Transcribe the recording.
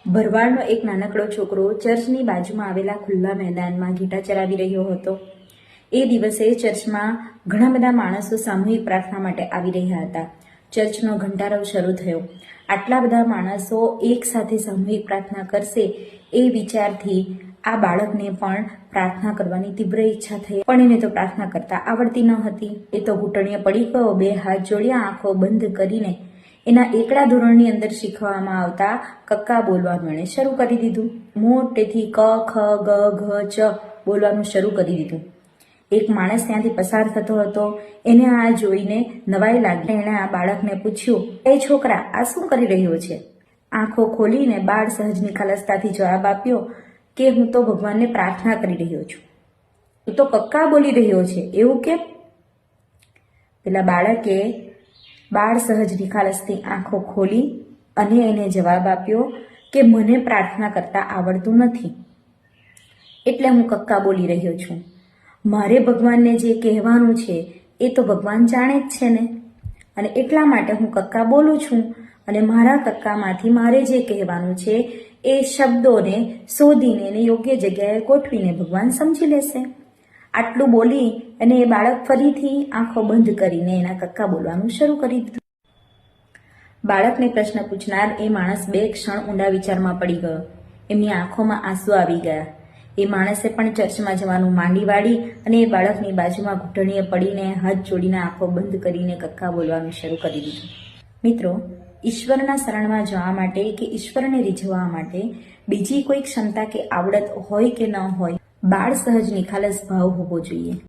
ભરવાડનો એક નાનકડો છોકરો ચર્ચની બાજુમાં આવેલા ખુલ્લા મેદાનમાં ઘેટાં ચરાવી રહ્યો હતો. એ દિવસે ચર્ચમાં ઘણા બધા માણસો સામૂહિક પ્રાર્થના માટે આવી રહ્યા હતા. ચર્ચનો ઘંટારવ શરૂ થયો. આટલા બધા માણસો એક સાથે સામૂહિક પ્રાર્થના કરશે એ વિચારથી આ બાળકને પણ પ્રાર્થના કરવાની તીવ્ર ઈચ્છા થઈ, પણ એને તો પ્રાર્થના કરતા આવડતી ન હતી. એ તો ઘૂંટણીએ પડી ગયો, બે હાથ જોડ્યા, આંખો બંધ કરીને એના એકડા ધોરણની અંદર શીખવામાં આવતા કક્કા બોલવાનું એણે શરૂ કરી દીધું. મોટેથી ક ખ ગ ઘ ચ બોલવાનું શરૂ કરી દીધું. એક માણસ ત્યાંથી પસાર થતો હતો. એને આ જોઈને નવાઈ લાગી. એણે આ બાળકને પૂછ્યું, એ છોકરા, આ શું કરી રહ્યો છે? આંખો ખોલીને બાળ સહજ નિખાલસતાથી જવાબ આપ્યો કે હું તો ભગવાનને પ્રાર્થના કરી રહ્યો છું. તું તો કક્કા બોલી રહ્યો છે, એવું કેમ? પેલા બાળકે બાળ સહજ નિખાલસથી આંખો ખોલી અને એને જવાબ આપ્યો કે મને પ્રાર્થના કરતા આવડતું નથી, એટલે હું કક્કા બોલી રહ્યો છું. મારે ભગવાનને જે કહેવાનું છે એ તો ભગવાન જાણે જ છે ને, અને એટલા માટે હું કક્કા બોલું છું. અને મારા કક્કામાંથી મારે જે કહેવાનું છે એ શબ્દોને શોધીને એને યોગ્ય જગ્યાએ ગોઠવીને ભગવાન સમજી લેશે. આટલું બોલી અને એ બાળક ફરીથી આંખો બંધ કરીને એના કક્કા બોલવાનું શરૂ કરી દીધું. બાળકને પ્રશ્ન પૂછનાર એ માણસ બે ક્ષણ ઊંડા વિચારમાં પડી ગયો. એમની આંખોમાં આંસુ આવી ગયા. એ માણસે પણ ચર્ચમાં જવાનું માંડી વાળી અને એ બાળકની બાજુમાં ઘૂંટણીએ પડીને હાથ જોડીને આંખો બંધ કરીને કક્કા બોલવાનું શરૂ કરી દીધું. મિત્રો, ઈશ્વરના શરણમાં જવા માટે કે ઈશ્વરને રીઝવવા માટે બીજી કોઈ ક્ષમતા કે આવડત હોય કે ન હોય, બાળ સહજ નિખાલસ ભાવ હોવો જોઈએ.